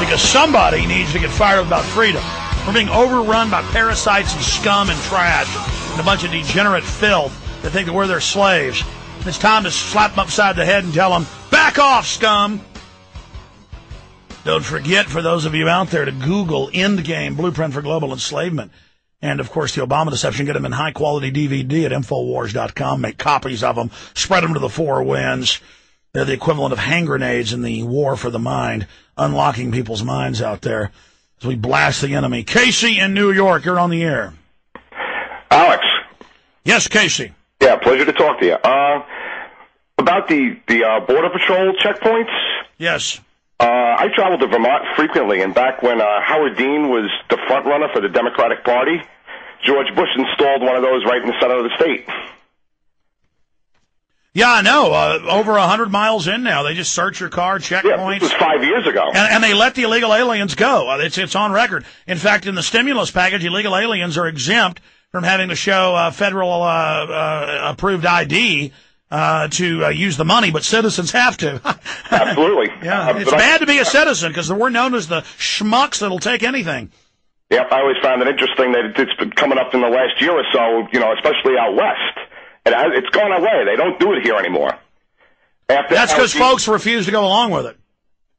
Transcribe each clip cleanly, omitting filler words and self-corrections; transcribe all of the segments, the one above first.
because somebody needs to get fired up about freedom. We're being overrun by parasites and scum and trash and a bunch of degenerate filth that think that we're their slaves. It's time to slap them upside the head and tell them, back off, scum! Don't forget, for those of you out there, to Google Endgame, Blueprint for Global Enslavement. And, of course, the Obama Deception. Get them in high-quality DVD at Infowars.com. Make copies of them. Spread them to the four winds. They're the equivalent of hand grenades in the war for the mind, unlocking people's minds out there as we blast the enemy. Casey in New York, you're on the air. Alex. Yes, Casey. Yeah, pleasure to talk to you. About the Border Patrol checkpoints. Yes. I traveled to Vermont frequently, and back when Howard Dean was the front runner for the Democratic Party, George Bush installed one of those right in the center of the state. Yeah, I know. Over 100 miles in now, they just search your car, checkpoints. Yeah, this was 5 years ago. And they let the illegal aliens go. It's on record. In fact, in the stimulus package, illegal aliens are exempt from having to show federal approved ID to use the money, but citizens have to. Absolutely. Yeah, it's bad to be a citizen because we're known as the schmucks that'll take anything. Yep, I always found it interesting that it's been coming up in the last year or so, especially out west. It's gone away. They don't do it here anymore. That's because folks refuse to go along with it.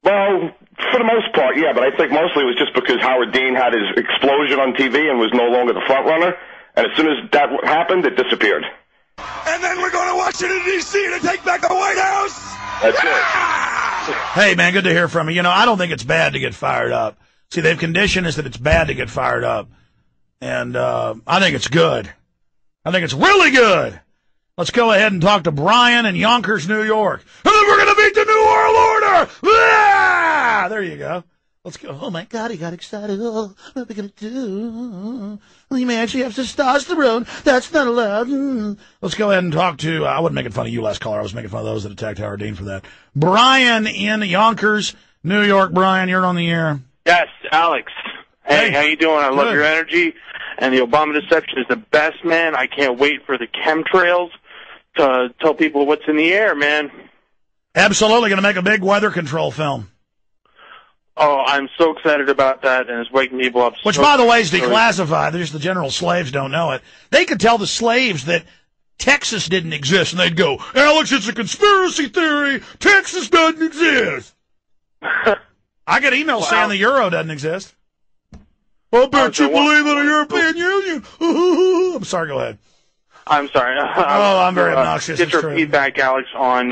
Well, for the most part, yeah, but I think mostly it was just because Howard Dean had his explosion on TV and was no longer the front runner, and as soon as that happened, it disappeared. And then we're going to Washington, D.C. to take back the White House. That's it. Hey, man, good to hear from you. I don't think it's bad to get fired up. See, they've conditioned us that it's bad to get fired up. And I think it's good. I think it's really good. Let's go ahead and talk to Brian in Yonkers, New York. And then we're going to beat the New World Order! Ah! There you go. Let's go. Oh, my God, he got excited. Oh, what are we going to do? Well, you may actually have testosterone. That's not allowed. Let's go ahead and talk to, I wasn't making fun of you last caller. I was making fun of those that attacked Howard Dean for that. Brian in Yonkers, New York. Brian, you're on the air. Yes, Alex. Hey, how you doing? I love your energy. And the Obama Deception is the best, man. I can't wait for the chemtrails to tell people what's in the air, man. Absolutely. Going to make a big weather control film. Oh, I'm so excited about that, and it's waking people up. Which, by the way, is declassified. Just the general slaves don't know it. They could tell the slaves that Texas didn't exist, and they'd go, Alex, it's a conspiracy theory. Texas doesn't exist. I get emails saying the euro doesn't exist. I bet you believe in a European Union. I'm sorry, go ahead. I'm sorry. I'm very obnoxious. Get your feedback, Alex, on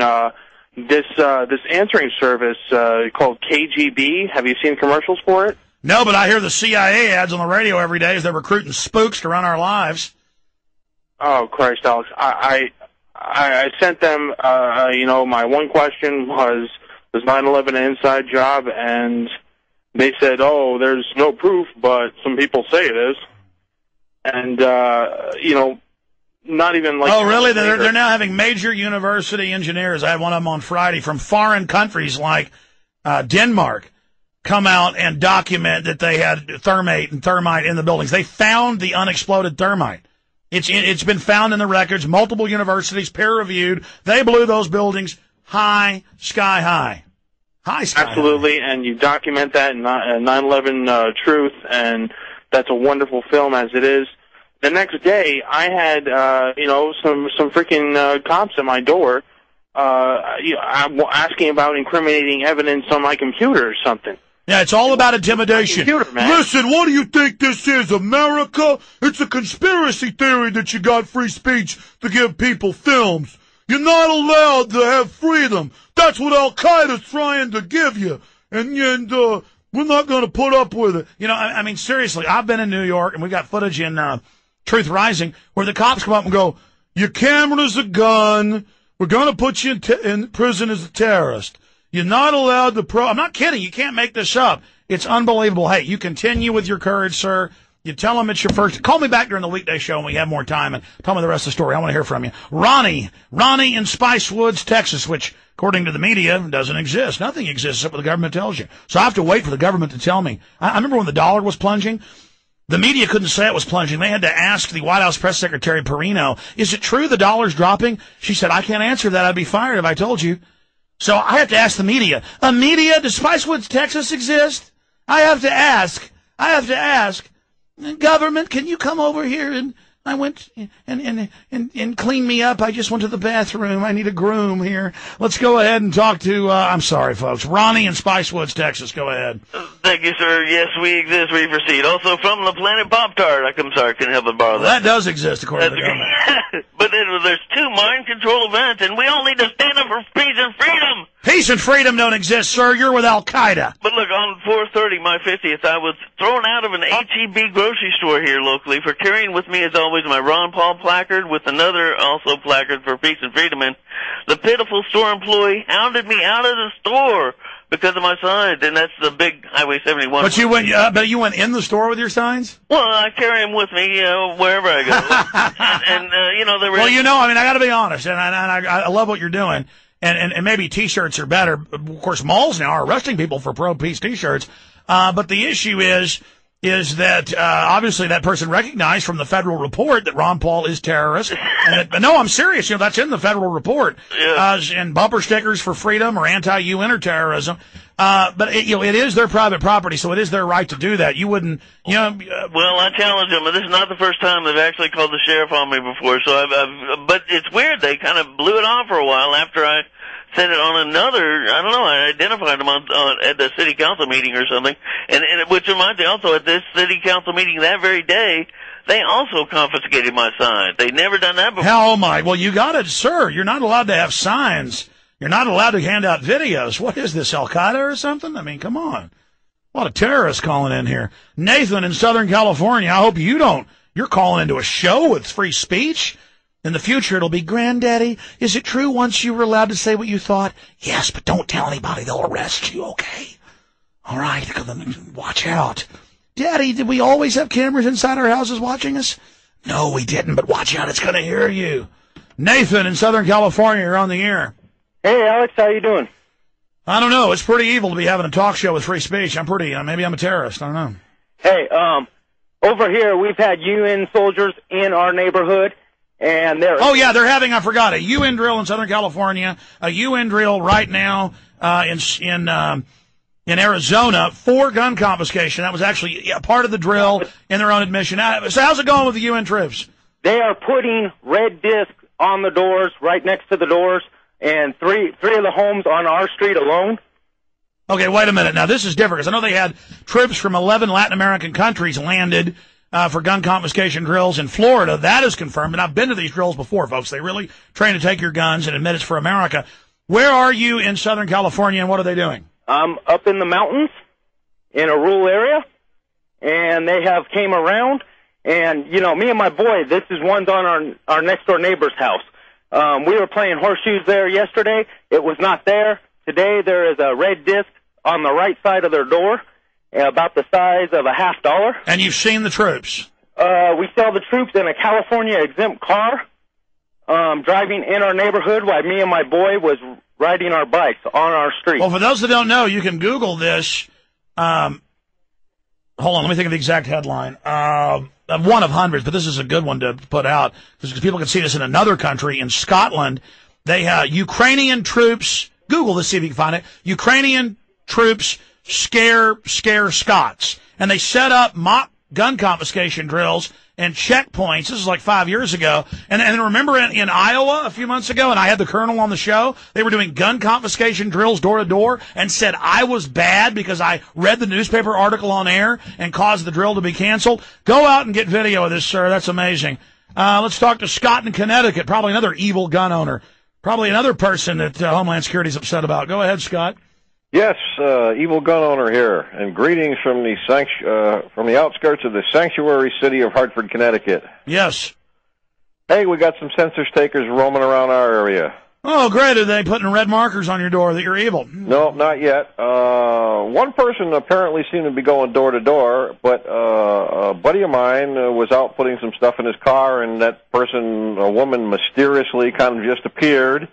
this answering service called KGB. Have you seen commercials for it? No, but I hear the CIA ads on the radio every day as they're recruiting spooks to run our lives. Oh, Christ, Alex. I sent them, my one question was 9/11 an inside job? And they said, oh, there's no proof, but some people say it is. And, not even like... Oh, really? They're now having major university engineers. I had one of them on Friday from foreign countries like Denmark come out and document that they had thermite in the buildings. They found the unexploded thermite. It's been found in the records. Multiple universities, peer-reviewed. They blew those buildings sky high. Absolutely, and you document that in 9/11 Truth, and that's a wonderful film as it is. The next day, I had some freaking cops at my door, asking about incriminating evidence on my computer or something. Yeah, it's all about intimidation. Computer, man. Listen, what do you think this is, America? It's a conspiracy theory that you got free speech to give people films. You're not allowed to have freedom. That's what Al-Qaeda's trying to give you. And we're not going to put up with it. I mean, seriously, I've been in New York, and we got footage in Truth Rising where the cops come up and go, your camera's a gun. We're going to put you in prison as a terrorist. You're not allowed to I'm not kidding. You can't make this up. It's unbelievable. Hey, you continue with your courage, sir. You tell them it's your first. Call me back during the weekday show when we have more time and tell me the rest of the story. I want to hear from you. Ronnie in Spice Woods, Texas, which, according to the media, doesn't exist. Nothing exists except what the government tells you. So I have to wait for the government to tell me. I remember when the dollar was plunging. The media couldn't say it was plunging. They had to ask the White House press secretary, Perino, is it true the dollar's dropping? She said, I can't answer that. I'd be fired if I told you. So I have to ask the media. Does Spice Woods, Texas exist? I have to ask, government, can you come over here and I went and clean me up. I just went to the bathroom. I need a groom here. Let's go ahead and talk to, I'm sorry, folks, Ronnie in Spicewoods, Texas. Go ahead. Thank you, sir. Yes, we exist. We proceed. Also from the planet Pop-Tart. I'm sorry, I couldn't help but borrow that. Well, that does exist, according to the government. But there's 2 mind control events, and we all need to stand up for peace and freedom. Peace and freedom don't exist, sir. You're with Al-Qaeda. But look, on 4/30, my 50th, I was thrown out of an H-E-B grocery store here locally for carrying with me, as always, my Ron Paul placard with another also placard for peace and freedom. And the pitiful store employee hounded me out of the store because of my signs, and that's the big Highway 71. But you went, you went in the store with your signs? Well, I carry them with me wherever I go. and they were... Well, I mean, I got to be honest, and I love what you're doing. And maybe T-shirts are better. Of course, malls now are arresting people for pro-peace T-shirts. But the issue is that obviously that person recognized from the federal report that Ron Paul is terrorist. But no, I'm serious. That's in the federal report. Yeah. And bumper stickers for freedom or anti-UN or terrorism. But it is their private property, so it is their right to do that. You wouldn't, Well, I challenge them, and this is not the first time they've actually called the sheriff on me before. So but it's weird. They kind of blew it off for a while after I said it on another. I don't know. I identified them at the city council meeting or something, and which reminds me also at this city council meeting that very day. They also confiscated my signs. They'd never done that before. Hell, well, you got it, sir. You're not allowed to have signs. You're not allowed to hand out videos. What is this, Al-Qaeda or something? I mean, come on. A lot of terrorists calling in here. Nathan in Southern California, I hope you're calling into a show with free speech. In the future, it'll be, Granddaddy, is it true once you were allowed to say what you thought? Yes, but don't tell anybody. They'll arrest you, okay? All right, watch out. Daddy, did we always have cameras inside our houses watching us? No, we didn't, but watch out. It's going to hear you. Nathan in Southern California, you're on the air. Hey, Alex, how you doing? I don't know. It's pretty evil to be having a talk show with free speech. Maybe I'm a terrorist. I don't know. Hey, over here, we've had UN soldiers in our neighborhood, and they're... Oh, yeah, they're having, I forgot, a UN drill in Southern California, a UN drill right now in Arizona for gun confiscation. That was actually a part of the drill in their own admission. So how's it going with the UN troops? They are putting red discs on the doors, right next to the doors, and three of the homes on our street alone. Okay, wait a minute. Now, this is different, because I know they had troops from 11 Latin American countries landed for gun confiscation drills in Florida. That is confirmed, and I've been to these drills before, folks. They really train to take your guns and admit it's for America. Where are you in Southern California, and what are they doing? I'm up in the mountains in a rural area, and they have came around, and, me and my boy, this is one's on our next-door neighbor's house. We were playing horseshoes there yesterday. It was not there. Today there is a red disc on the right side of their door, about the size of a $50. And you've seen the troops? We saw the troops in a California exempt car, driving in our neighborhood while me and my boy was riding our bikes on our street. Well, for those that don't know, you can Google this. Hold on, let me think of the exact headline. One of hundreds, but this is a good one to put out because people can see this in another country. In Scotland, they have Ukrainian troops. Google this, see if you can find it. Ukrainian troops scare Scots. And they set up mock gun confiscation drills and checkpoints. This is like 5 years ago. And remember in Iowa a few months ago, and I had the colonel on the show, they were doing gun confiscation drills door to door and said I was bad because I read the newspaper article on air and caused the drill to be canceled. Go out and get video of this, sir. That's amazing. Let's talk to Scott in Connecticut, probably another evil gun owner. Probably another person that Homeland Security is upset about. Go ahead, Scott. Yes, evil gun owner here, and greetings from the outskirts of the sanctuary city of Hartford, Connecticut. Yes. Hey, we got some census takers roaming around our area. Oh, great. Are they putting red markers on your door that you're evil? No, not yet. One person apparently seemed to be going door to door, but a buddy of mine was out putting some stuff in his car, and that person, a woman, mysteriously kind of just appeared.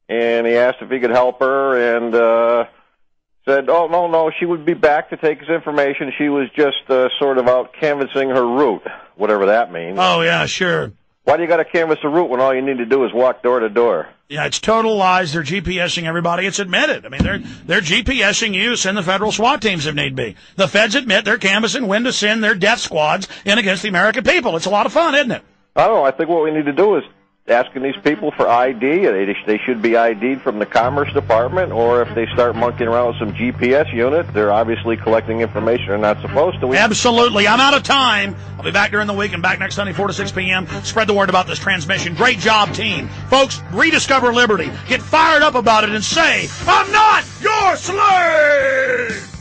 And he asked if he could help her, and said, oh, no, she would be back to take his information. She was just sort of out canvassing her route, whatever that means. Oh, yeah, sure. Why do you got to canvass the route when all you need to do is walk door to door? Yeah, it's total lies. They're GPSing everybody. It's admitted. I mean, they're GPSing you. Send the federal SWAT teams if need be. The feds admit they're canvassing when to send their death squads in against the American people. It's a lot of fun, isn't it? I don't know. I think what we need to do is asking these people for ID. They should be ID'd from the Commerce Department, or if they start monkeying around with some GPS unit, they're obviously collecting information they're not supposed to. Absolutely. I'm out of time. I'll be back during the week and back next Sunday, 4 to 6 p.m. Spread the word about this transmission. Great job, team. Folks, rediscover liberty. Get fired up about it and say, I'm not your slave!